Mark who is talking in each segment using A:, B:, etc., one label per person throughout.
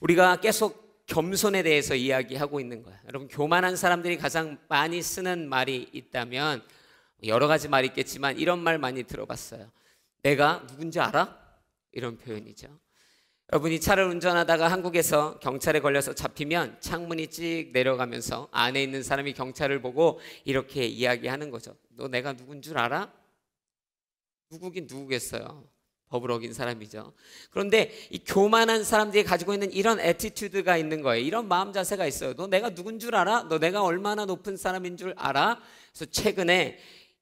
A: 우리가 계속 겸손에 대해서 이야기하고 있는 거야. 여러분, 교만한 사람들이 가장 많이 쓰는 말이 있다면 여러 가지 말이 있겠지만 이런 말 많이 들어봤어요. 내가 누군지 알아? 이런 표현이죠. 여러분이 차를 운전하다가 한국에서 경찰에 걸려서 잡히면 창문이 찍 내려가면서 안에 있는 사람이 경찰을 보고 이렇게 이야기하는 거죠. 너 내가 누군 줄 알아? 누구긴 누구겠어요. 법을 어긴 사람이죠. 그런데 이 교만한 사람들이 가지고 있는 이런 애티튜드가 있는 거예요. 이런 마음 자세가 있어요. 너 내가 누군 줄 알아? 너 내가 얼마나 높은 사람인 줄 알아? 그래서 최근에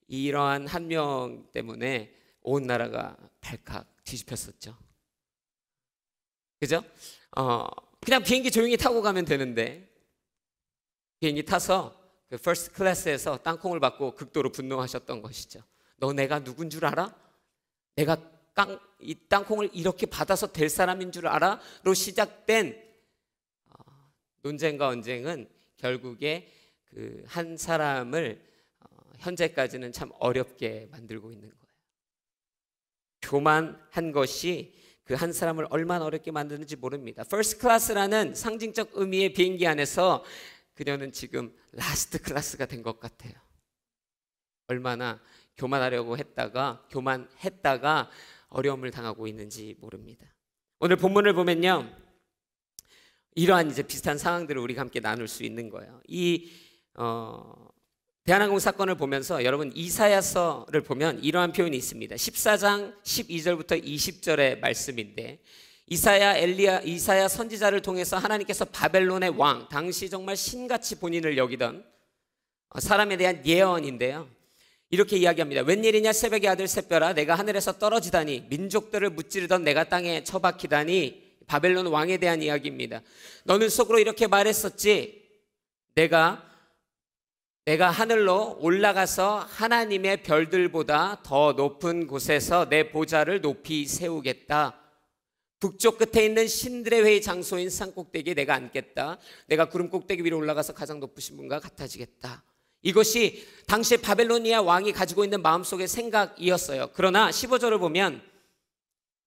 A: 이러한 한 명 때문에 온 나라가 발칵 뒤집혔었죠. 그죠? 그냥 비행기 조용히 타고 가면 되는데 비행기 타서 그 퍼스트 클래스에서 땅콩을 받고 극도로 분노하셨던 것이죠. 너 내가 누군 줄 알아? 내가 이 땅콩을 이렇게 받아서 될 사람인 줄 알아? 로 시작된 논쟁과 언쟁은 결국에 그 한 사람을 현재까지는 참 어렵게 만들고 있는 거예요. 교만한 것이 그 한 사람을 얼마나 어렵게 만드는지 모릅니다. 퍼스트 클래스라는 상징적 의미의 비행기 안에서 그녀는 지금 라스트 클래스가 된 것 같아요. 얼마나 교만했다가 어려움을 당하고 있는지 모릅니다. 오늘 본문을 보면요, 이러한 이제 비슷한 상황들을 우리가 함께 나눌 수 있는 거예요. 이 대한항공 사건을 보면서 여러분 이사야서를 보면 이러한 표현이 있습니다. 14장 12절부터 20절의 말씀인데 이사야 선지자를 통해서 하나님께서 바벨론의 왕, 당시 정말 신같이 본인을 여기던 사람에 대한 예언인데요. 이렇게 이야기합니다. 웬일이냐 새벽의 아들 샛별아, 내가 하늘에서 떨어지다니, 민족들을 무찌르던 내가 땅에 처박히다니. 바벨론 왕에 대한 이야기입니다. 너는 속으로 이렇게 말했었지. 내가 하늘로 올라가서 하나님의 별들보다 더 높은 곳에서 내 보좌를 높이 세우겠다. 북쪽 끝에 있는 신들의 회의 장소인 산꼭대기에 내가 앉겠다. 내가 구름 꼭대기 위로 올라가서 가장 높으신 분과 같아지겠다. 이것이 당시 바벨로니아 왕이 가지고 있는 마음속의 생각이었어요. 그러나 15절을 보면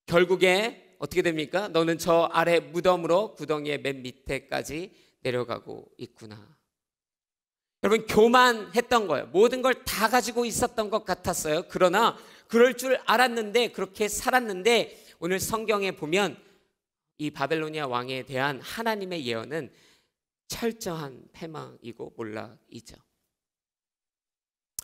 A: 결국에 어떻게 됩니까? 너는 저 아래 무덤으로 구덩이의 맨 밑에까지 내려가고 있구나. 여러분, 교만했던 거예요. 모든 걸 다 가지고 있었던 것 같았어요. 그러나 그럴 줄 알았는데, 그렇게 살았는데, 오늘 성경에 보면 이 바벨로니아 왕에 대한 하나님의 예언은 철저한 패망이고 몰락이죠.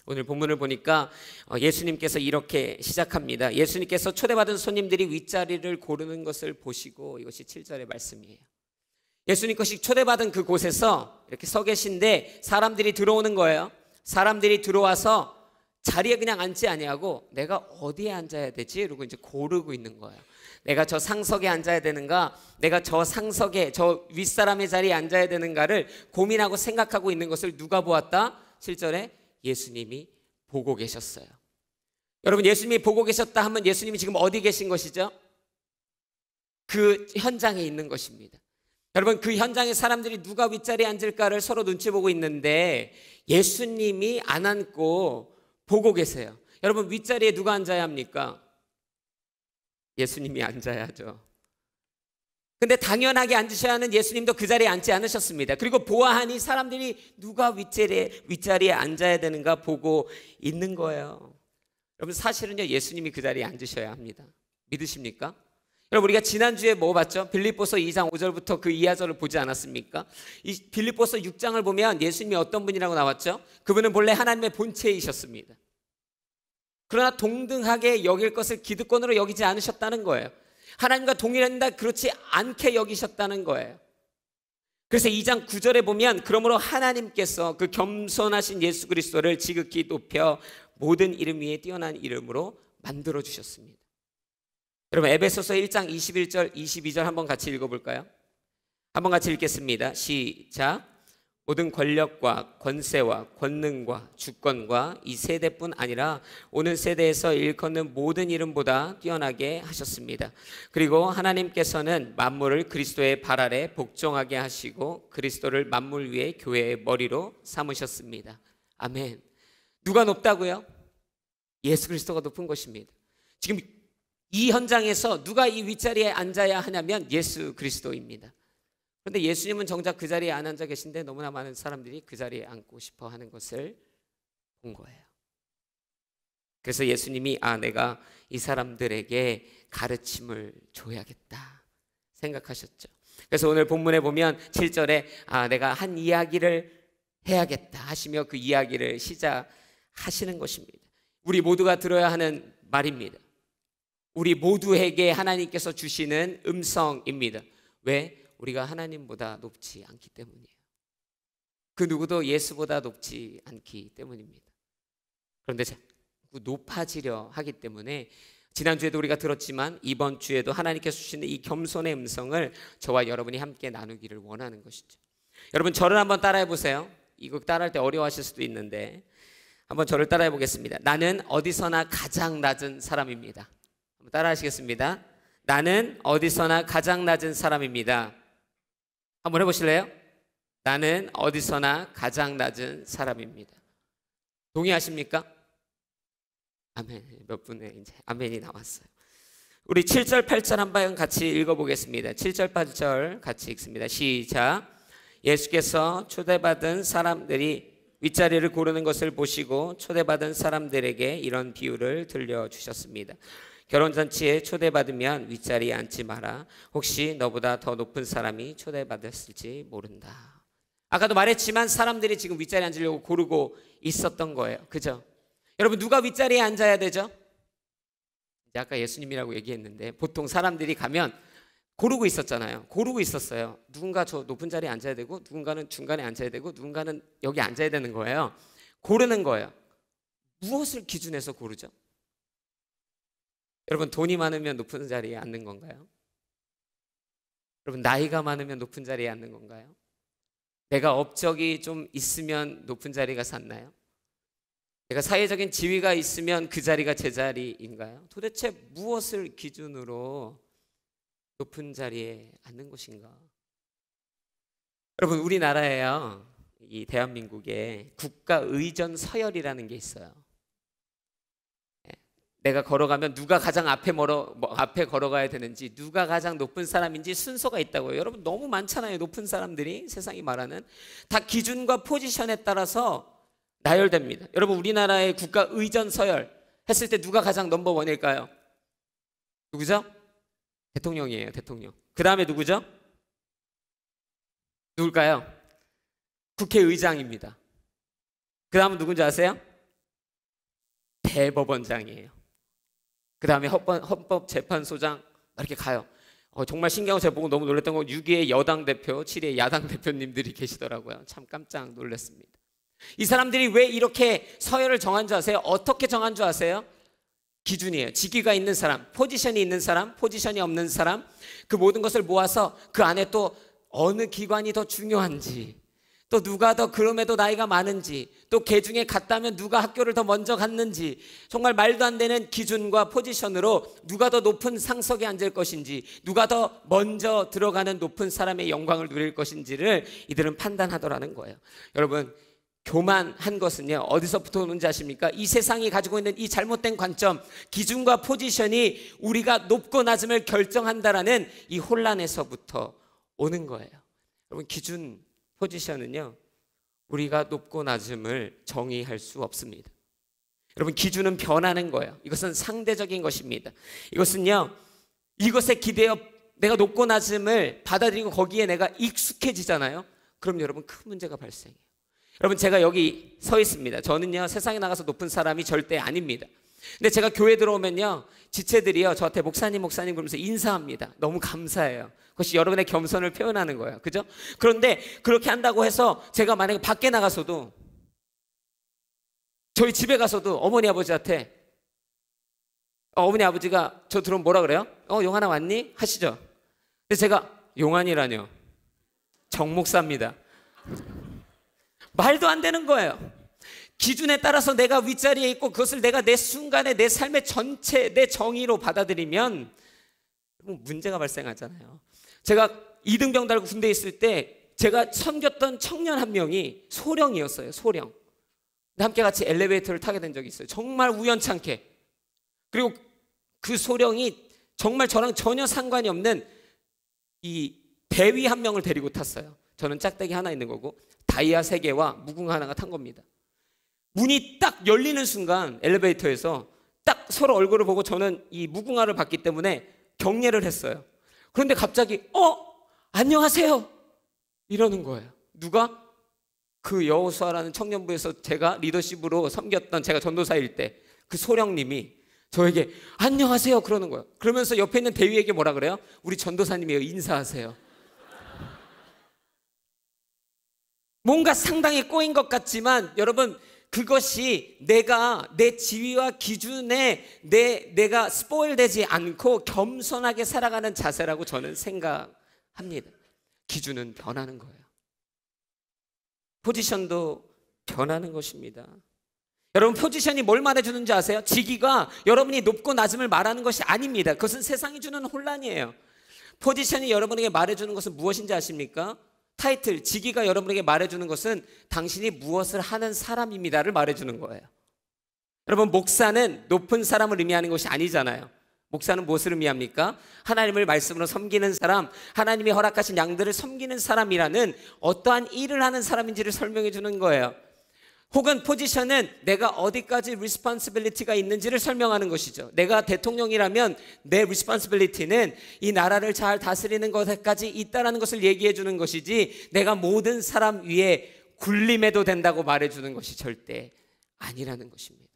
A: 오늘 본문을 보니까 예수님께서 이렇게 시작합니다. 예수님께서 초대받은 손님들이 윗자리를 고르는 것을 보시고, 이것이 7절의 말씀이에요. 예수님 것이 초대받은 그 곳에서 이렇게 서 계신데 사람들이 들어오는 거예요. 사람들이 들어와서 자리에 그냥 앉지 아니하고 내가 어디에 앉아야 되지? 이러고 이제 고르고 있는 거예요. 내가 저 상석에 앉아야 되는가? 내가 저 상석에, 저 윗사람의 자리에 앉아야 되는가를 고민하고 생각하고 있는 것을 누가 보았다? 7절에 예수님이 보고 계셨어요. 여러분, 예수님이 보고 계셨다 하면 예수님이 지금 어디 계신 것이죠? 그 현장에 있는 것입니다. 여러분, 그 현장에 사람들이 누가 윗자리에 앉을까를 서로 눈치 보고 있는데 예수님이 안 앉고 보고 계세요. 여러분, 윗자리에 누가 앉아야 합니까? 예수님이 앉아야죠. 근데 당연하게 앉으셔야 하는 예수님도 그 자리에 앉지 않으셨습니다. 그리고 보아하니 사람들이 누가 윗자리에 앉아야 되는가 보고 있는 거예요. 여러분, 사실은요, 예수님이 그 자리에 앉으셔야 합니다. 믿으십니까? 여러분, 우리가 지난주에 뭐 봤죠? 빌립보서 2장 5절부터 그 이하절을 보지 않았습니까? 이 빌립보서 6장을 보면 예수님이 어떤 분이라고 나왔죠? 그분은 본래 하나님의 본체이셨습니다. 그러나 동등하게 여길 것을 기득권으로 여기지 않으셨다는 거예요. 하나님과 동일한다, 그렇지 않게 여기셨다는 거예요. 그래서 2장 9절에 보면 그러므로 하나님께서 그 겸손하신 예수 그리스도를 지극히 높여 모든 이름 위에 뛰어난 이름으로 만들어 주셨습니다. 여러분, 에베소서 1장 21절 22절 한번 같이 읽어볼까요? 한번 같이 읽겠습니다. 시작. 모든 권력과 권세와 권능과 주권과 이 세대뿐 아니라 오는 세대에서 일컫는 모든 이름보다 뛰어나게 하셨습니다. 그리고 하나님께서는 만물을 그리스도의 발 아래 복종하게 하시고 그리스도를 만물 위에 교회의 머리로 삼으셨습니다. 아멘. 누가 높다고요? 예수 그리스도가 높은 것입니다. 지금 이 현장에서 누가 이 윗자리에 앉아야 하냐면 예수 그리스도입니다. 그런데 예수님은 정작 그 자리에 안 앉아 계신데 너무나 많은 사람들이 그 자리에 앉고 싶어 하는 것을 본 거예요. 그래서 예수님이 내가 이 사람들에게 가르침을 줘야겠다 생각하셨죠. 그래서 오늘 본문에 보면 7절에 내가 한 이야기를 해야겠다 하시며 그 이야기를 시작하시는 것입니다. 우리 모두가 들어야 하는 말입니다. 우리 모두에게 하나님께서 주시는 음성입니다. 왜? 우리가 하나님보다 높지 않기 때문이에요. 그 누구도 예수보다 높지 않기 때문입니다. 그런데 높아지려 하기 때문에 지난주에도 우리가 들었지만 이번 주에도 하나님께서 주시는 이 겸손의 음성을 저와 여러분이 함께 나누기를 원하는 것이죠. 여러분 저를 한번 따라해 보세요. 이거 따라할 때 어려워하실 수도 있는데 한번 저를 따라해 보겠습니다. 나는 어디서나 가장 낮은 사람입니다. 한번 따라 하시겠습니다. 나는 어디서나 가장 낮은 사람입니다. 한번 해보실래요? 나는 어디서나 가장 낮은 사람입니다. 동의하십니까? 아멘. 몇 분에 이제 아멘이 나왔어요. 우리 7절 8절 한번 같이 읽어보겠습니다. 7절 8절 같이 읽습니다. 시작. 예수께서 초대받은 사람들이 윗자리를 고르는 것을 보시고 초대받은 사람들에게 이런 비유를 들려주셨습니다. 결혼잔치에 초대받으면 윗자리에 앉지 마라. 혹시 너보다 더 높은 사람이 초대받았을지 모른다. 아까도 말했지만 사람들이 지금 윗자리에 앉으려고 고르고 있었던 거예요. 그죠? 여러분 누가 윗자리에 앉아야 되죠? 이제 아까 예수님이라고 얘기했는데 보통 사람들이 가면 고르고 있었잖아요. 고르고 있었어요. 누군가 저 높은 자리에 앉아야 되고 누군가는 중간에 앉아야 되고 누군가는 여기 앉아야 되는 거예요. 고르는 거예요. 무엇을 기준해서 고르죠? 여러분 돈이 많으면 높은 자리에 앉는 건가요? 여러분 나이가 많으면 높은 자리에 앉는 건가요? 내가 업적이 좀 있으면 높은 자리가 샀나요? 내가 사회적인 지위가 있으면 그 자리가 제 자리인가요? 도대체 무엇을 기준으로 높은 자리에 앉는 것인가? 여러분 우리나라에요, 이 대한민국에 국가의전 서열이라는 게 있어요. 내가 걸어가면 누가 가장 앞에 걸어가야 되는지, 누가 가장 높은 사람인지 순서가 있다고요. 여러분 너무 많잖아요. 높은 사람들이 세상이 말하는 다 기준과 포지션에 따라서 나열됩니다. 여러분 우리나라의 국가의전 서열 했을 때 누가 가장 넘버원일까요? 누구죠? 대통령이에요. 대통령. 그 다음에 누구죠? 누굴까요? 국회의장입니다. 그 다음은 누군지 아세요? 대법원장이에요. 그 다음에 헌법재판소장 이렇게 가요. 정말 신기하고 제가 보고 너무 놀랐던 건 6위의 여당 대표, 7위의 야당 대표님들이 계시더라고요. 참 깜짝 놀랐습니다. 이 사람들이 왜 이렇게 서열을 정한 줄 아세요? 어떻게 정한 줄 아세요? 기준이에요. 직위가 있는 사람, 포지션이 있는 사람, 포지션이 없는 사람, 그 모든 것을 모아서 그 안에 또 어느 기관이 더 중요한지, 또 누가 더 그럼에도 나이가 많은지, 또 개 중에 갔다면 누가 학교를 더 먼저 갔는지, 정말 말도 안 되는 기준과 포지션으로 누가 더 높은 상석에 앉을 것인지, 누가 더 먼저 들어가는 높은 사람의 영광을 누릴 것인지를 이들은 판단하더라는 거예요. 여러분 교만한 것은요 어디서부터 오는지 아십니까? 이 세상이 가지고 있는 이 잘못된 관점, 기준과 포지션이 우리가 높고 낮음을 결정한다라는 이 혼란에서부터 오는 거예요. 여러분 기준, 포지션은요 우리가 높고 낮음을 정의할 수 없습니다. 여러분 기준은 변하는 거예요. 이것은 상대적인 것입니다. 이것은요 이것에 기대어 내가 높고 낮음을 받아들이고 거기에 내가 익숙해지잖아요. 그럼 여러분 큰 문제가 발생해요. 여러분 제가 여기 서 있습니다. 저는요 세상에 나가서 높은 사람이 절대 아닙니다. 근데 제가 교회 들어오면요 지체들이요 저한테 목사님 그러면서 인사합니다. 너무 감사해요. 그것이 여러분의 겸손을 표현하는 거예요. 그죠? 그런데 그렇게 한다고 해서 제가 만약에 밖에 나가서도, 저희 집에 가서도 어머니 아버지한테 어머니 아버지가 저 들어오면 뭐라 그래요? 용환아 왔니? 하시죠. 근데 제가 용환이라뇨, 정목사입니다. 말도 안 되는 거예요. 기준에 따라서 내가 윗자리에 있고 그것을 내가 내 순간에 내 삶의 전체 내 정의로 받아들이면 문제가 발생하잖아요. 제가 2등병 달고 군대에 있을 때 제가 섬겼던 청년 한 명이 소령이었어요. 소령. 함께 같이 엘리베이터를 타게 된 적이 있어요. 정말 우연찮게. 그리고 그 소령이 정말 저랑 전혀 상관이 없는 이 대위 한 명을 데리고 탔어요. 저는 짝대기 하나 있는 거고 다이아 3개와 무궁화 하나가 탄 겁니다. 문이 딱 열리는 순간 엘리베이터에서 딱 서로 얼굴을 보고 저는 이 무궁화를 봤기 때문에 경례를 했어요. 그런데 갑자기 안녕하세요 이러는 거예요. 누가? 그 여호수아라는 청년부에서 제가 리더십으로 섬겼던, 제가 전도사일 때 그 소령님이 저에게 안녕하세요 그러는 거예요. 그러면서 옆에 있는 대위에게 뭐라 그래요? 우리 전도사님이에요, 인사하세요. 뭔가 상당히 꼬인 것 같지만 여러분, 그것이 내 지위와 기준에 내가 스포일 되지 않고 겸손하게 살아가는 자세라고 저는 생각합니다. 기준은 변하는 거예요. 포지션도 변하는 것입니다. 여러분, 포지션이 뭘 말해주는지 아세요? 직위가 여러분이 높고 낮음을 말하는 것이 아닙니다. 그것은 세상이 주는 혼란이에요. 포지션이 여러분에게 말해주는 것은 무엇인지 아십니까? 타이틀, 직위가 여러분에게 말해주는 것은 당신이 무엇을 하는 사람입니다를 말해주는 거예요. 여러분, 목사는 높은 사람을 의미하는 것이 아니잖아요. 목사는 무엇을 의미합니까? 하나님을 말씀으로 섬기는 사람, 하나님이 허락하신 양들을 섬기는 사람이라는 어떠한 일을 하는 사람인지를 설명해 주는 거예요. 혹은 포지션은 내가 어디까지 responsibility가 있는지를 설명하는 것이죠. 내가 대통령이라면 내 responsibility는 이 나라를 잘 다스리는 것까지 있다는 것을 얘기해 주는 것이지, 내가 모든 사람 위에 군림해도 된다고 말해 주는 것이 절대 아니라는 것입니다.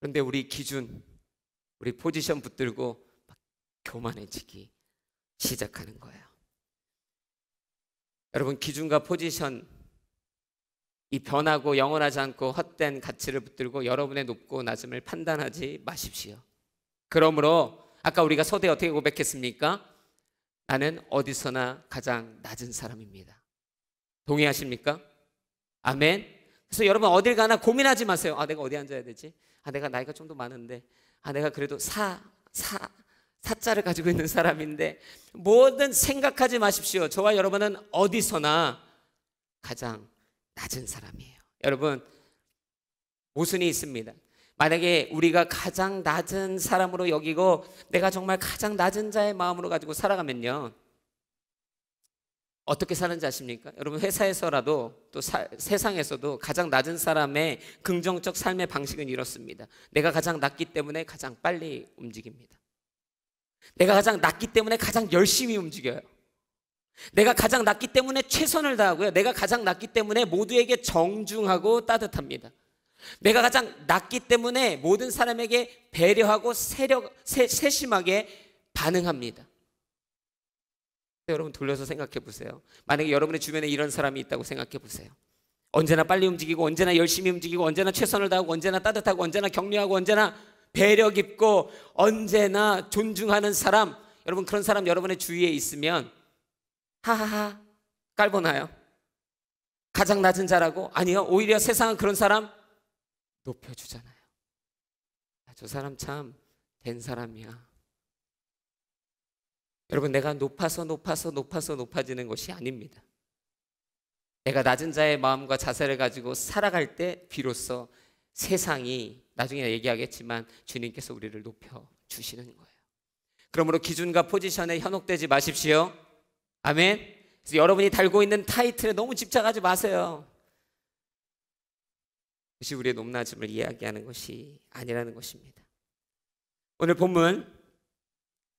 A: 그런데 우리 기준, 우리 포지션 붙들고 막 교만해지기 시작하는 거예요. 여러분, 기준과 포지션, 이 변하고 영원하지 않고 헛된 가치를 붙들고 여러분의 높고 낮음을 판단하지 마십시오. 그러므로 아까 우리가 서두에 어떻게 고백했습니까? 나는 어디서나 가장 낮은 사람입니다. 동의하십니까? 아멘. 그래서 여러분, 어딜 가나 고민하지 마세요. 내가 어디 앉아야 되지? 내가 나이가 좀 더 많은데, 내가 그래도 사자를 가지고 있는 사람인데, 뭐든 생각하지 마십시오. 저와 여러분은 어디서나 가장 낮은 사람이에요. 여러분, 모순이 있습니다. 만약에 우리가 가장 낮은 사람으로 여기고 내가 정말 가장 낮은 자의 마음으로 가지고 살아가면요, 어떻게 사는지 아십니까? 여러분, 회사에서라도 또 세상에서도 가장 낮은 사람의 긍정적 삶의 방식은 이렇습니다. 내가 가장 낮기 때문에 가장 빨리 움직입니다. 내가 가장 낮기 때문에 가장 열심히 움직여요. 내가 가장 낮기 때문에 최선을 다하고요. 내가 가장 낮기 때문에 모두에게 정중하고 따뜻합니다. 내가 가장 낮기 때문에 모든 사람에게 배려하고 세심하게 반응합니다. 여러분, 돌려서 생각해 보세요. 만약에 여러분의 주변에 이런 사람이 있다고 생각해 보세요. 언제나 빨리 움직이고, 언제나 열심히 움직이고, 언제나 최선을 다하고, 언제나 따뜻하고, 언제나 격려하고, 언제나 배려 깊고, 언제나 존중하는 사람, 여러분, 그런 사람 여러분의 주위에 있으면 하하하 깔보나요? 가장 낮은 자라고? 아니요, 오히려 세상은 그런 사람 높여주잖아요. 저 사람 참 된 사람이야. 여러분, 내가 높아지는 것이 아닙니다. 내가 낮은 자의 마음과 자세를 가지고 살아갈 때 비로소 세상이, 나중에 얘기하겠지만, 주님께서 우리를 높여주시는 거예요. 그러므로 기준과 포지션에 현혹되지 마십시오. 아멘. 그래서 여러분이 달고 있는 타이틀에 너무 집착하지 마세요. 그것이 우리의 높낮음을 이야기하는 것이 아니라는 것입니다. 오늘 본문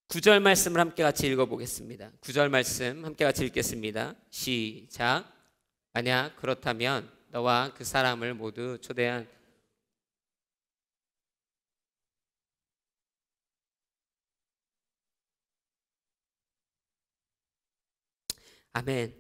A: 9절 말씀을 함께 같이 읽어보겠습니다. 9절 말씀 함께 같이 읽겠습니다. 시작. 만약 그렇다면 너와 그 사람을 모두 초대한 아멘.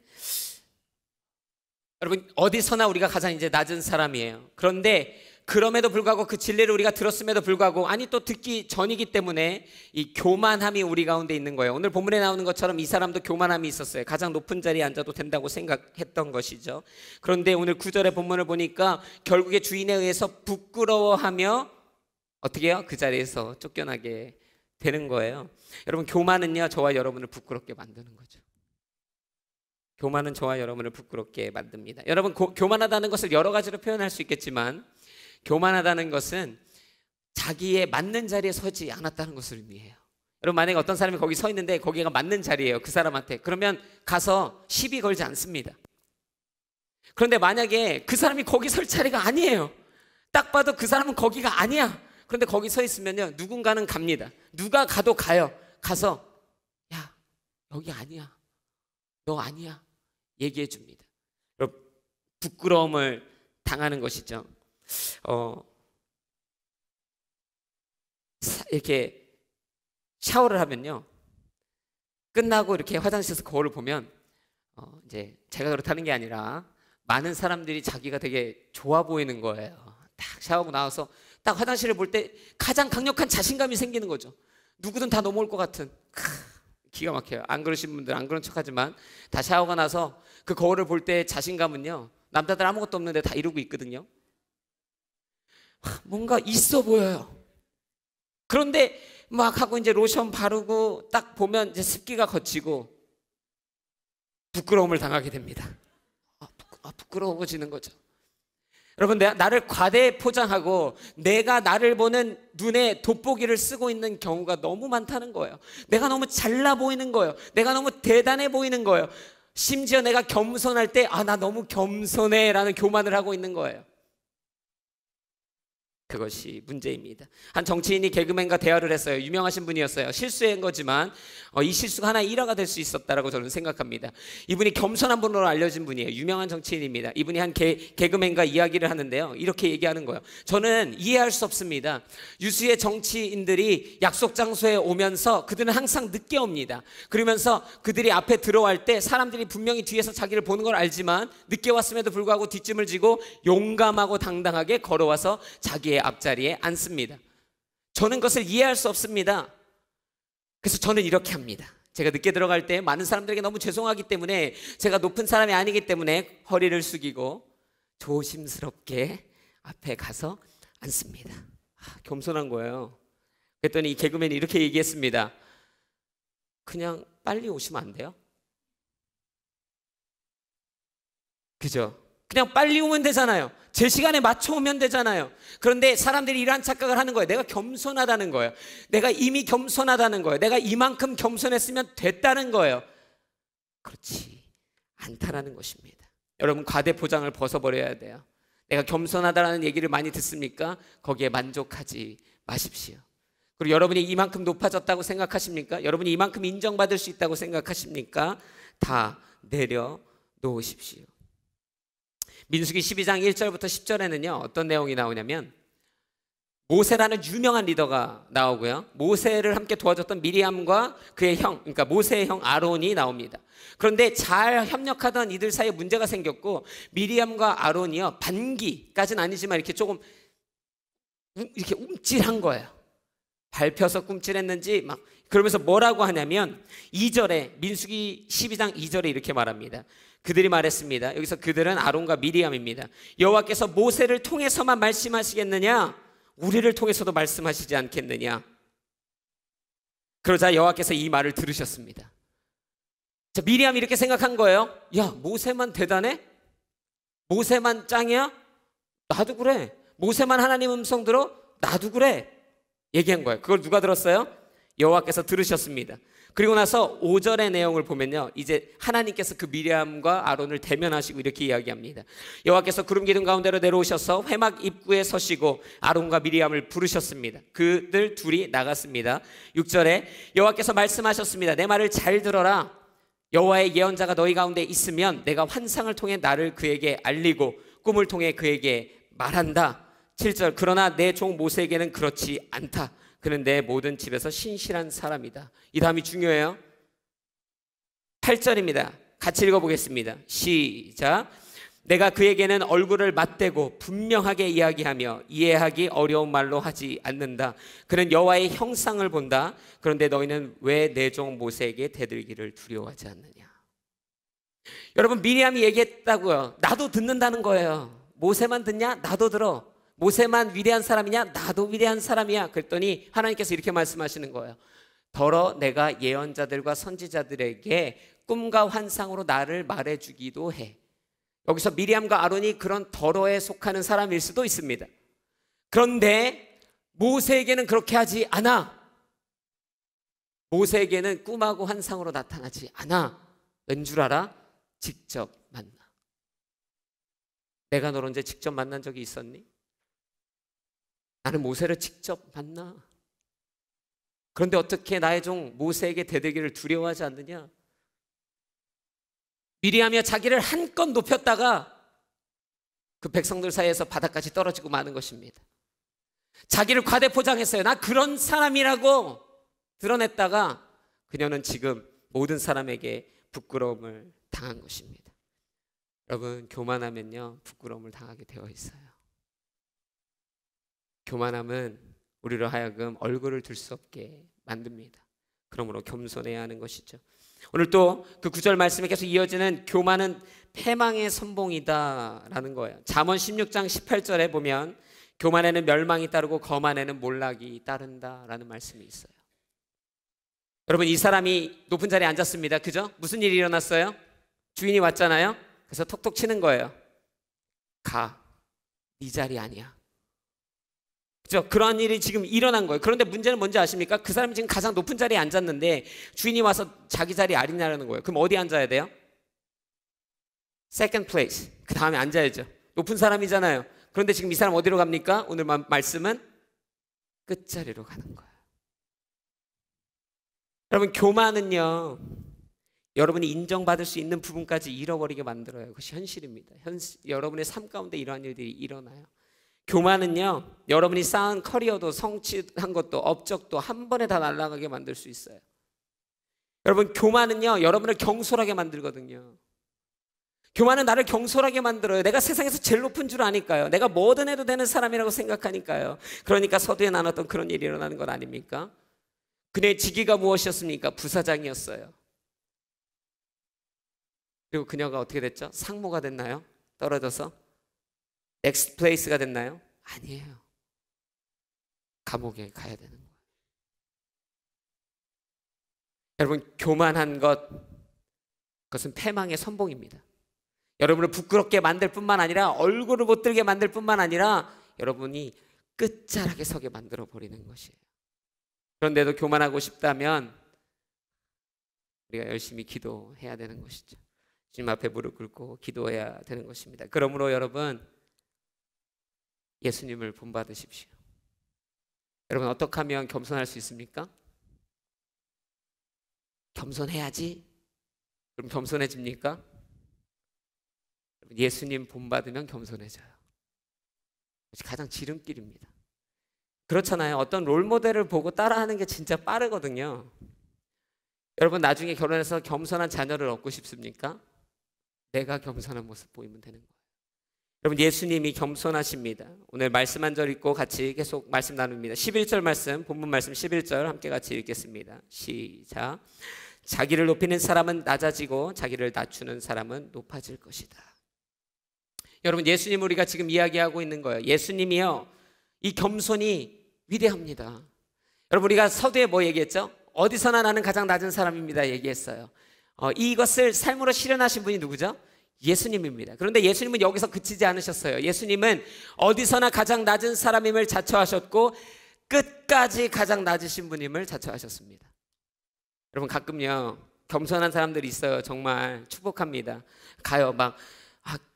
A: 여러분, 어디서나 우리가 가장 이제 낮은 사람이에요. 그런데 그럼에도 불구하고, 그 진리를 우리가 들었음에도 불구하고, 또 듣기 전이기 때문에 이 교만함이 우리 가운데 있는 거예요. 오늘 본문에 나오는 것처럼 이 사람도 교만함이 있었어요. 가장 높은 자리에 앉아도 된다고 생각했던 것이죠. 그런데 오늘 9절의 본문을 보니까 결국에 주인에 의해서 부끄러워하며 어떻게 해요? 그 자리에서 쫓겨나게 되는 거예요. 여러분, 교만은요, 저와 여러분을 부끄럽게 만드는 거죠. 교만은 저와 여러분을 부끄럽게 만듭니다. 여러분, 교만하다는 것을 여러 가지로 표현할 수 있겠지만, 교만하다는 것은 자기의 맞는 자리에 서지 않았다는 것을 의미해요. 여러분, 만약에 어떤 사람이 거기 서 있는데 거기가 맞는 자리예요, 그 사람한테. 그러면 가서 시비 걸지 않습니다. 그런데 만약에 그 사람이 거기 설 자리가 아니에요. 딱 봐도 그 사람은 거기가 아니야. 그런데 거기 서 있으면요, 누군가는 갑니다. 누가 가도 가요. 가서 야, 여기 아니야, 너 아니야, 얘기해 줍니다. 여러분, 부끄러움을 당하는 것이죠. 이렇게 샤워를 하면요, 끝나고 이렇게 화장실에서 거울을 보면 이제 제가 그렇다는 게 아니라 많은 사람들이 자기가 되게 좋아 보이는 거예요. 딱 샤워하고 나와서 딱 화장실을 볼 때 가장 강력한 자신감이 생기는 거죠. 누구든 다 넘어올 것 같은. 기가 막혀요. 안 그러신 분들 안 그런 척하지만 다 샤워가 나서 그 거울을 볼 때 자신감은요, 남자들 아무것도 없는데 다 이루고 있거든요. 뭔가 있어 보여요. 그런데 막 하고 이제 로션 바르고 딱 보면 이제 습기가 거치고 부끄러움을 당하게 됩니다. 부끄러워지는 거죠. 여러분, 나를 과대 포장하고 내가 나를 보는 눈에 돋보기를 쓰고 있는 경우가 너무 많다는 거예요. 내가 너무 잘나 보이는 거예요. 내가 너무 대단해 보이는 거예요. 심지어 내가 겸손할 때 나 너무 겸손해 라는 교만을 하고 있는 거예요. 그것이 문제입니다. 한 정치인이 개그맨과 대화를 했어요. 유명하신 분이었어요. 실수한 거지만 이 실수가 하나의 일화가 될 수 있었다라고 저는 생각합니다. 이분이 겸손한 분으로 알려진 분이에요. 유명한 정치인입니다. 이분이 한 개그맨과 이야기를 하는데요, 이렇게 얘기하는 거예요. 저는 이해할 수 없습니다. 유수의 정치인들이 약속 장소에 오면서 그들은 항상 늦게 옵니다. 그러면서 그들이 앞에 들어갈 때 사람들이 분명히 뒤에서 자기를 보는 걸 알지만 늦게 왔음에도 불구하고 뒷짐을 지고 용감하고 당당하게 걸어와서 자기의 앞자리에 앉습니다. 저는 그것을 이해할 수 없습니다. 그래서 저는 이렇게 합니다. 제가 늦게 들어갈 때 많은 사람들에게 너무 죄송하기 때문에, 제가 높은 사람이 아니기 때문에 허리를 숙이고 조심스럽게 앞에 가서 앉습니다. 겸손한 거예요. 그랬더니 이 개그맨이 이렇게 얘기했습니다. 그냥 빨리 오시면 안 돼요? 그죠? 그냥 빨리 오면 되잖아요. 제 시간에 맞춰 오면 되잖아요. 그런데 사람들이 이러한 착각을 하는 거예요. 내가 겸손하다는 거예요. 내가 이미 겸손하다는 거예요. 내가 이만큼 겸손했으면 됐다는 거예요. 그렇지 않다라는 것입니다. 여러분, 과대 포장을 벗어버려야 돼요. 내가 겸손하다라는 얘기를 많이 듣습니까? 거기에 만족하지 마십시오. 그리고 여러분이 이만큼 높아졌다고 생각하십니까? 여러분이 이만큼 인정받을 수 있다고 생각하십니까? 다 내려놓으십시오. 민수기 12장 1절부터 10절에는요 어떤 내용이 나오냐면, 모세라는 유명한 리더가 나오고요, 모세를 함께 도와줬던 미리암과 그의 형, 그러니까 모세의 형 아론이 나옵니다. 그런데 잘 협력하던 이들 사이에 문제가 생겼고, 미리암과 아론이요, 반기까지는 아니지만 이렇게 조금 이렇게 움찔한 거예요. 밟혀서 꿈찔했는지 막 그러면서 뭐라고 하냐면, 2절에 민수기 12장 2절에 이렇게 말합니다. 그들이 말했습니다. 여기서 그들은 아론과 미리암입니다. 여호와께서 모세를 통해서만 말씀하시겠느냐? 우리를 통해서도 말씀하시지 않겠느냐? 그러자 여호와께서 이 말을 들으셨습니다. 자, 미리암이 이렇게 생각한 거예요. 야, 모세만 대단해? 모세만 짱이야? 나도 그래. 모세만 하나님 음성 들어? 나도 그래. 얘기한 거예요. 그걸 누가 들었어요? 여호와께서 들으셨습니다. 그리고 나서 5절의 내용을 보면요, 이제 하나님께서 그 미리암과 아론을 대면하시고 이렇게 이야기합니다. 여호와께서 구름 기둥 가운데로 내려오셔서 회막 입구에 서시고 아론과 미리암을 부르셨습니다. 그들 둘이 나갔습니다. 6절에 여호와께서 말씀하셨습니다. 내 말을 잘 들어라. 여호와의 예언자가 너희 가운데 있으면 내가 환상을 통해 나를 그에게 알리고 꿈을 통해 그에게 말한다. 7절, 그러나 내 종 모세에게는 그렇지 않다. 그는 내 모든 집에서 신실한 사람이다. 이 다음이 중요해요. 8절입니다. 같이 읽어보겠습니다. 시작. 내가 그에게는 얼굴을 맞대고 분명하게 이야기하며 이해하기 어려운 말로 하지 않는다. 그는 여호와의 형상을 본다. 그런데 너희는 왜 내 종 모세에게 대들기를 두려워하지 않느냐? 여러분, 미리암이 얘기했다고요. 나도 듣는다는 거예요. 모세만 듣냐? 나도 들어. 모세만 위대한 사람이냐? 나도 위대한 사람이야. 그랬더니 하나님께서 이렇게 말씀하시는 거예요. 더러 내가 예언자들과 선지자들에게 꿈과 환상으로 나를 말해주기도 해. 여기서 미리암과 아론이 그런 더러에 속하는 사람일 수도 있습니다. 그런데 모세에게는 그렇게 하지 않아. 모세에게는 꿈하고 환상으로 나타나지 않아. 왠 줄 알아? 직접 만나. 내가 너를 언제 직접 만난 적이 있었니? 나는 모세를 직접 만나. 그런데 어떻게 나의 종 모세에게 대들기를 두려워하지 않느냐? 미리하며 자기를 한껏 높였다가 그 백성들 사이에서 바닥까지 떨어지고 마는 것입니다. 자기를 과대 포장했어요. 나 그런 사람이라고 드러냈다가 그녀는 지금 모든 사람에게 부끄러움을 당한 것입니다. 여러분, 교만하면요 부끄러움을 당하게 되어 있어요. 교만함은 우리로 하여금 얼굴을 들 수 없게 만듭니다. 그러므로 겸손해야 하는 것이죠. 오늘 또 그 9절 말씀에 계속 이어지는 교만은 패망의 선봉이다라는 거예요. 잠언 16장 18절에 보면 교만에는 멸망이 따르고 거만에는 몰락이 따른다라는 말씀이 있어요. 여러분, 이 사람이 높은 자리에 앉았습니다. 그죠? 무슨 일이 일어났어요? 주인이 왔잖아요. 그래서 톡톡 치는 거예요. 가, 네 자리 아니야. 그죠? 그런 일이 지금 일어난 거예요. 그런데 문제는 뭔지 아십니까? 그 사람이 지금 가장 높은 자리에 앉았는데 주인이 와서 자기 자리 아니냐라는 거예요. 그럼 어디 앉아야 돼요? Second place. 그 다음에 앉아야죠. 높은 사람이잖아요. 그런데 지금 이 사람 어디로 갑니까? 오늘 말씀은 끝자리로 가는 거예요. 여러분, 교만은요 여러분이 인정받을 수 있는 부분까지 잃어버리게 만들어요. 그것이 현실입니다. 여러분의 삶 가운데 이러한 일들이 일어나요. 교만은요 여러분이 쌓은 커리어도 성취한 것도 업적도 한 번에 다 날아가게 만들 수 있어요. 여러분, 교만은요 여러분을 경솔하게 만들거든요. 교만은 나를 경솔하게 만들어요. 내가 세상에서 제일 높은 줄 아니까요. 내가 뭐든 해도 되는 사람이라고 생각하니까요. 그러니까 서두에 나눴던 그런 일이 일어나는 것 아닙니까? 그녀의 직위가 무엇이었습니까? 부사장이었어요. 그리고 그녀가 어떻게 됐죠? 상무가 됐나요? 떨어져서 넥스트 플레이스가 됐나요? 아니에요. 감옥에 가야 되는 거예요. 여러분, 교만한 그것은 패망의 선봉입니다. 여러분을 부끄럽게 만들 뿐만 아니라 얼굴을 못 들게 만들 뿐만 아니라 여러분이 끝자락에 서게 만들어 버리는 것이에요. 그런데도 교만하고 싶다면 우리가 열심히 기도해야 되는 것이죠. 주님 앞에 무릎 꿇고 기도해야 되는 것입니다. 그러므로 여러분, 예수님을 본받으십시오. 여러분, 어떻게 하면 겸손할 수 있습니까? 겸손해야지. 그럼 겸손해집니까? 예수님 본받으면 겸손해져요. 가장 지름길입니다. 그렇잖아요. 어떤 롤모델을 보고 따라하는 게 진짜 빠르거든요. 여러분, 나중에 결혼해서 겸손한 자녀를 얻고 싶습니까? 내가 겸손한 모습 보이면 되는 거예요. 여러분, 예수님이 겸손하십니다. 오늘 말씀 한 절 읽고 같이 계속 말씀 나눕니다. 11절 말씀, 본문 말씀 11절 함께 같이 읽겠습니다. 시작. 자기를 높이는 사람은 낮아지고 자기를 낮추는 사람은 높아질 것이다. 여러분, 예수님 우리가 지금 이야기하고 있는 거예요. 예수님이요, 이 겸손이 위대합니다. 여러분, 우리가 서두에 뭐 얘기했죠? 어디서나 나는 가장 낮은 사람입니다 얘기했어요. 이것을 삶으로 실현하신 분이 누구죠? 예수님입니다. 그런데 예수님은 여기서 그치지 않으셨어요. 예수님은 어디서나 가장 낮은 사람임을 자처하셨고 끝까지 가장 낮으신 분임을 자처하셨습니다. 여러분, 가끔요 겸손한 사람들이 있어요. 정말 축복합니다. 가요 막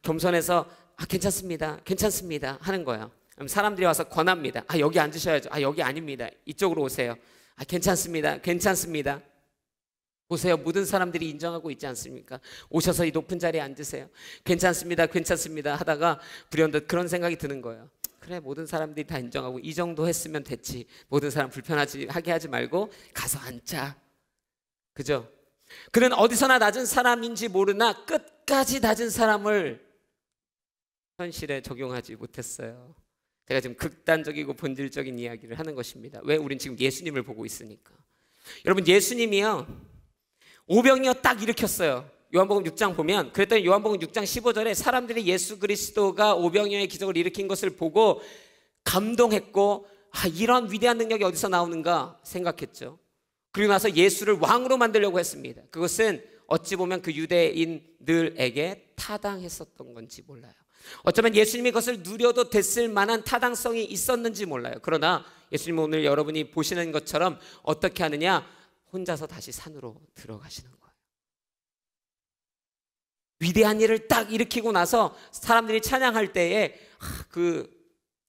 A: 겸손해서 괜찮습니다, 괜찮습니다 하는 거예요. 그럼 사람들이 와서 권합니다. 여기 앉으셔야죠. 여기 아닙니다, 이쪽으로 오세요. 괜찮습니다, 괜찮습니다. 보세요, 모든 사람들이 인정하고 있지 않습니까? 오셔서 이 높은 자리에 앉으세요. 괜찮습니다, 괜찮습니다 하다가 불현듯 그런 생각이 드는 거예요. 그래, 모든 사람들이 다 인정하고 이 정도 했으면 됐지. 모든 사람 불편하게 하지 말고 가서 앉자. 그죠? 그는 어디서나 낮은 사람인지 모르나 끝까지 낮은 사람을 현실에 적용하지 못했어요. 제가 지금 극단적이고 본질적인 이야기를 하는 것입니다. 왜? 우린 지금 예수님을 보고 있으니까. 여러분, 예수님이요 오병이어 딱 일으켰어요. 요한복음 6장 보면, 그랬더니 요한복음 6장 15절에 사람들이 예수 그리스도가 오병이어의 기적을 일으킨 것을 보고 감동했고 이런 위대한 능력이 어디서 나오는가 생각했죠. 그리고 나서 예수를 왕으로 만들려고 했습니다. 그것은 어찌 보면 그 유대인들에게 타당했었던 건지 몰라요. 어쩌면 예수님이 그것을 누려도 됐을 만한 타당성이 있었는지 몰라요. 그러나 예수님은 오늘 여러분이 보시는 것처럼 어떻게 하느냐, 혼자서 다시 산으로 들어가시는 거예요. 위대한 일을 딱 일으키고 나서 사람들이 찬양할 때에 그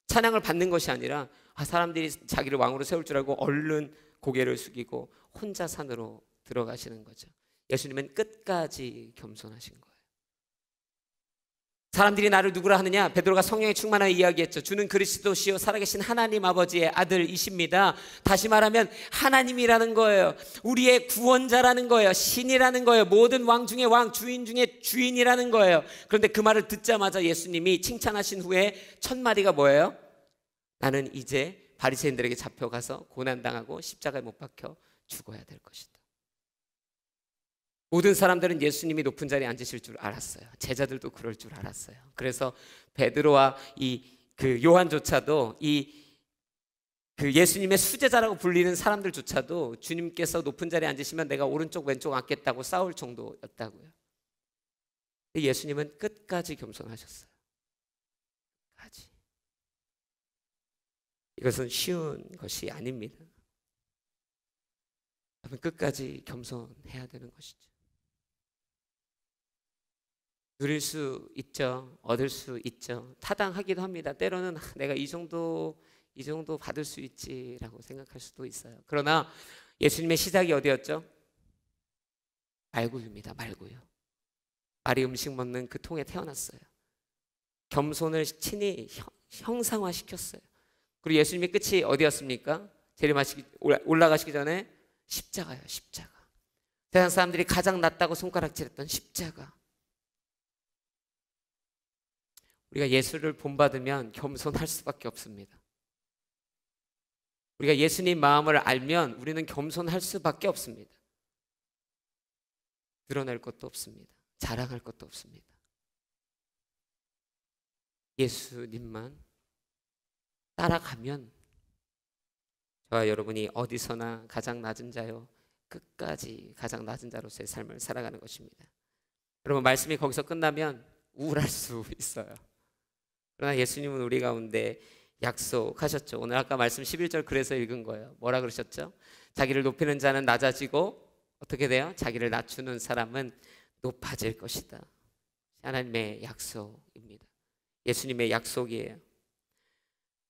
A: 찬양을 받는 것이 아니라 사람들이 자기를 왕으로 세울 줄 알고 얼른 고개를 숙이고 혼자 산으로 들어가시는 거죠. 예수님은 끝까지 겸손하신 거예요. 사람들이 나를 누구라 하느냐? 베드로가 성령에 충만하여 이야기했죠. 주는 그리스도시요 살아계신 하나님 아버지의 아들이십니다. 다시 말하면 하나님이라는 거예요. 우리의 구원자라는 거예요. 신이라는 거예요. 모든 왕 중에 왕, 주인 중에 주인이라는 거예요. 그런데 그 말을 듣자마자 예수님이 칭찬하신 후에 첫 마디가 뭐예요? 나는 이제 바리새인들에게 잡혀가서 고난당하고 십자가에 못 박혀 죽어야 될 것이다. 모든 사람들은 예수님이 높은 자리에 앉으실 줄 알았어요. 제자들도 그럴 줄 알았어요. 그래서 베드로와 그 요한조차도 그 예수님의 수제자라고 불리는 사람들조차도 주님께서 높은 자리에 앉으시면 내가 오른쪽 왼쪽 앉겠다고 싸울 정도였다고요. 예수님은 끝까지 겸손하셨어요. 끝까지. 이것은 쉬운 것이 아닙니다. 끝까지 겸손해야 되는 것이죠. 누릴 수 있죠. 얻을 수 있죠. 타당하기도 합니다. 때로는 내가 이 정도 받을 수 있지라고 생각할 수도 있어요. 그러나 예수님의 시작이 어디였죠? 말구유입니다. 말구유. 말이 음식 먹는 그 통에 태어났어요. 겸손을 친히 형상화시켰어요. 그리고 예수님의 끝이 어디였습니까? 올라가시기 전에 십자가예요. 십자가. 세상 사람들이 가장 낫다고 손가락질했던 십자가. 우리가 예수를 본받으면 겸손할 수밖에 없습니다. 우리가 예수님 마음을 알면 우리는 겸손할 수밖에 없습니다. 드러낼 것도 없습니다. 자랑할 것도 없습니다. 예수님만 따라가면 저와 여러분이 어디서나 가장 낮은 자요 끝까지 가장 낮은 자로서의 삶을 살아가는 것입니다. 여러분, 말씀이 거기서 끝나면 우울할 수 있어요. 그러나 예수님은 우리 가운데 약속하셨죠. 오늘 아까 말씀 11절 그래서 읽은 거예요. 뭐라 그러셨죠? 자기를 높이는 자는 낮아지고 어떻게 돼요? 자기를 낮추는 사람은 높아질 것이다. 하나님의 약속입니다. 예수님의 약속이에요.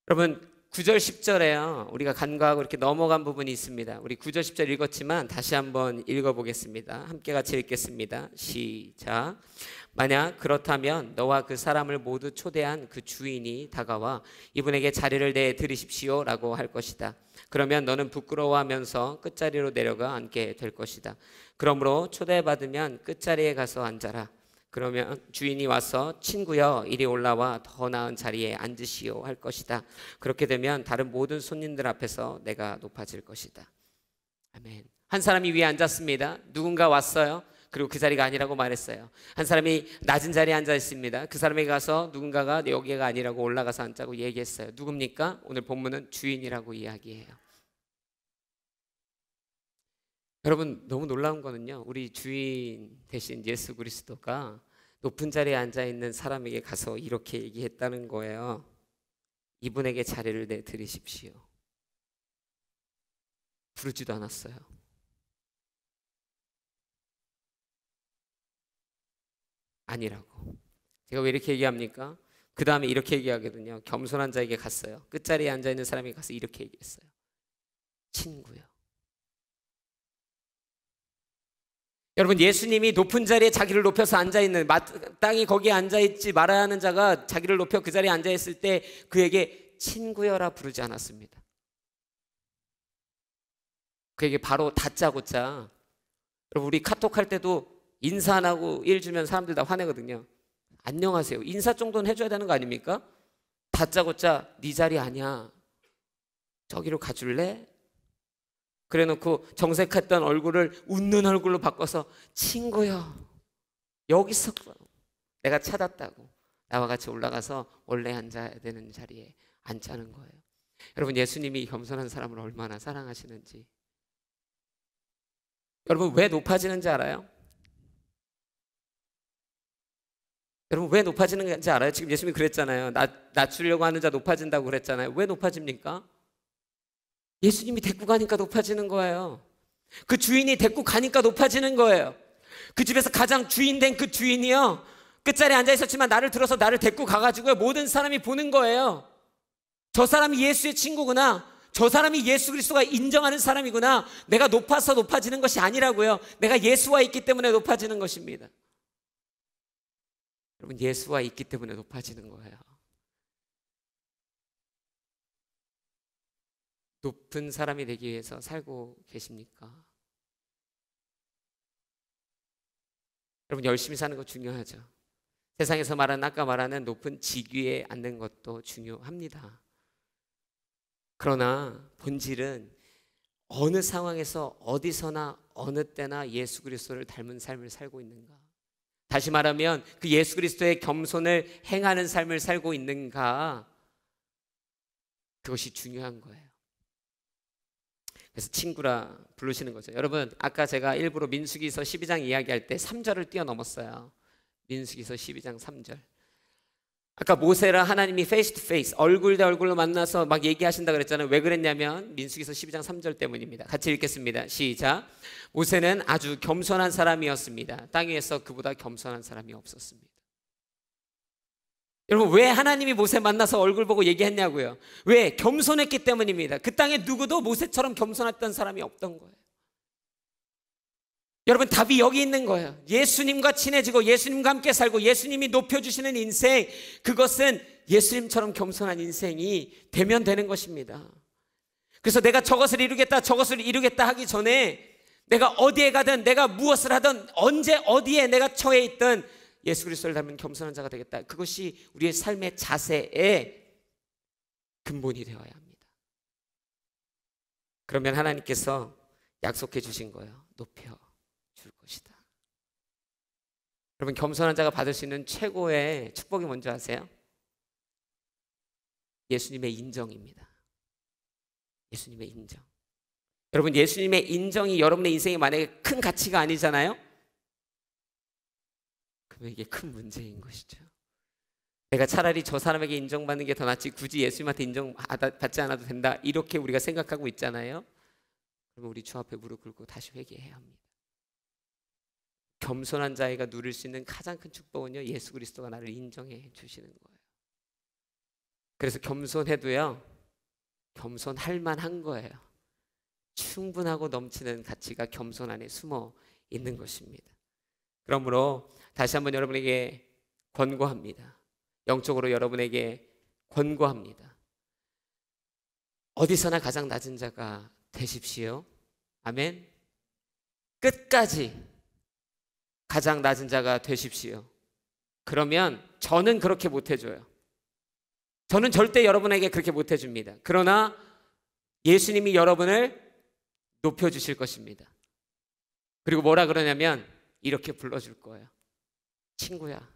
A: 여러분, 9절 10절에요. 우리가 간과하고 이렇게 넘어간 부분이 있습니다. 우리 9절 10절 읽었지만 다시 한번 읽어보겠습니다. 함께 같이 읽겠습니다. 시작. 만약 그렇다면 너와 그 사람을 모두 초대한 그 주인이 다가와 이분에게 자리를 내드리십시오 라고 할 것이다. 그러면 너는 부끄러워하면서 끝자리로 내려가 앉게 될 것이다. 그러므로 초대받으면 끝자리에 가서 앉아라. 그러면 주인이 와서 친구여 이리 올라와 더 나은 자리에 앉으시오 할 것이다. 그렇게 되면 다른 모든 손님들 앞에서 내가 높아질 것이다. 아멘. 한 사람이 위에 앉았습니다. 누군가 왔어요. 그리고 그 자리가 아니라고 말했어요. 한 사람이 낮은 자리에 앉아 있습니다. 그 사람에게 가서 누군가가 여기가 아니라고 올라가서 앉자고 얘기했어요. 누굽니까? 오늘 본문은 주인이라고 이야기해요. 여러분, 너무 놀라운 거는요, 우리 주인 대신 예수 그리스도가 높은 자리에 앉아 있는 사람에게 가서 이렇게 얘기했다는 거예요. 이분에게 자리를 내드리십시오. 부르지도 않았어요. 아니라고. 제가 왜 이렇게 얘기합니까? 그 다음에 이렇게 얘기하거든요. 겸손한 자에게 갔어요. 끝자리에 앉아 있는 사람에게 가서 이렇게 얘기했어요. 친구요. 여러분, 예수님이 높은 자리에 자기를 높여서 앉아있는, 마땅히 거기에 앉아있지 말아야 하는 자가 자기를 높여 그 자리에 앉아있을 때 그에게 친구여라 부르지 않았습니다. 그에게 바로 다짜고짜. 여러분, 우리 카톡 할 때도 인사 안 하고 일 주면 사람들 다 화내거든요. 안녕하세요. 인사 정도는 해줘야 되는 거 아닙니까? 다짜고짜 네 자리 아니야. 저기로 가줄래? 그래놓고 정색했던 얼굴을 웃는 얼굴로 바꿔서 친구요, 여기서 내가 찾았다고 나와 같이 올라가서 원래 앉아야 되는 자리에 앉자는 거예요. 여러분, 예수님이 겸손한 사람을 얼마나 사랑하시는지. 여러분, 왜 높아지는지 알아요? 여러분, 왜 높아지는지 알아요? 지금 예수님이 그랬잖아요. 낮추려고 하는 자 높아진다고 그랬잖아요. 왜 높아집니까? 예수님이 데리고 가니까 높아지는 거예요. 그 주인이 데리고 가니까 높아지는 거예요. 그 집에서 가장 주인 된 그 주인이요, 끝자리에 앉아 있었지만 나를 들어서 나를 데리고 가가지고요, 모든 사람이 보는 거예요. 저 사람이 예수의 친구구나, 저 사람이 예수 그리스도가 인정하는 사람이구나. 내가 높아서 높아지는 것이 아니라고요. 내가 예수와 있기 때문에 높아지는 것입니다. 여러분, 예수와 있기 때문에 높아지는 거예요. 높은 사람이 되기 위해서 살고 계십니까? 여러분, 열심히 사는 거 중요하죠. 세상에서 말하는, 아까 말하는 높은 직위에 앉는 것도 중요합니다. 그러나 본질은 어느 상황에서 어디서나 어느 때나 예수 그리스도를 닮은 삶을 살고 있는가, 다시 말하면 그 예수 그리스도의 겸손을 행하는 삶을 살고 있는가, 그것이 중요한 거예요. 그래서 친구라 부르시는 거죠. 여러분, 아까 제가 일부러 민수기서 12장 이야기할 때 3절을 뛰어넘었어요. 민수기서 12장 3절. 아까 모세랑 하나님이 페이스 투 페이스, 얼굴 대 얼굴로 만나서 막 얘기하신다 그랬잖아요. 왜 그랬냐면 민수기서 12장 3절 때문입니다. 같이 읽겠습니다. 시작. 모세는 아주 겸손한 사람이었습니다. 땅 위에서 그보다 겸손한 사람이 없었습니다. 여러분, 왜 하나님이 모세 만나서 얼굴 보고 얘기했냐고요? 왜? 겸손했기 때문입니다. 그 땅에 누구도 모세처럼 겸손했던 사람이 없던 거예요. 여러분, 답이 여기 있는 거예요. 예수님과 친해지고 예수님과 함께 살고 예수님이 높여주시는 인생, 그것은 예수님처럼 겸손한 인생이 되면 되는 것입니다. 그래서 내가 저것을 이루겠다 저것을 이루겠다 하기 전에, 내가 어디에 가든 내가 무엇을 하든 언제 어디에 내가 처해 있든 예수 그리스도를 닮은 겸손한 자가 되겠다. 그것이 우리의 삶의 자세의 근본이 되어야 합니다. 그러면 하나님께서 약속해 주신 거예요. 높여 줄 것이다. 여러분, 겸손한 자가 받을 수 있는 최고의 축복이 뭔지 아세요? 예수님의 인정입니다. 예수님의 인정. 여러분, 예수님의 인정이 여러분의 인생에 만약에 큰 가치가 아니잖아요? 그러면 이게 큰 문제인 것이죠. 내가 차라리 저 사람에게 인정받는 게 더 낫지 굳이 예수님한테 인정받지 않아도 된다, 이렇게 우리가 생각하고 있잖아요. 그러면 우리 주 앞에 무릎 꿇고 다시 회개해야 합니다. 겸손한 자가 누릴 수 있는 가장 큰 축복은요, 예수 그리스도가 나를 인정해 주시는 거예요. 그래서 겸손해도요, 겸손할 만한 거예요. 충분하고 넘치는 가치가 겸손 안에 숨어 있는 것입니다. 그러므로 다시 한번 여러분에게 권고합니다. 영적으로 여러분에게 권고합니다. 어디서나 가장 낮은 자가 되십시오. 아멘. 끝까지 가장 낮은 자가 되십시오. 그러면 저는 그렇게 못해줘요. 저는 절대 여러분에게 그렇게 못해줍니다. 그러나 예수님이 여러분을 높여주실 것입니다. 그리고 뭐라 그러냐면 이렇게 불러줄 거예요. 친구야,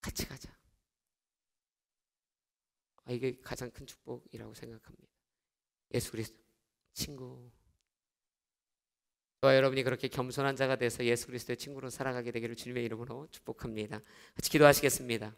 A: 같이 가자. 이게 가장 큰 축복이라고 생각합니다. 예수 그리스도 친구. 저와 여러분이 그렇게 겸손한 자가 돼서 예수 그리스도의 친구로 살아가게 되기를 주님의 이름으로 축복합니다. 같이 기도하시겠습니다.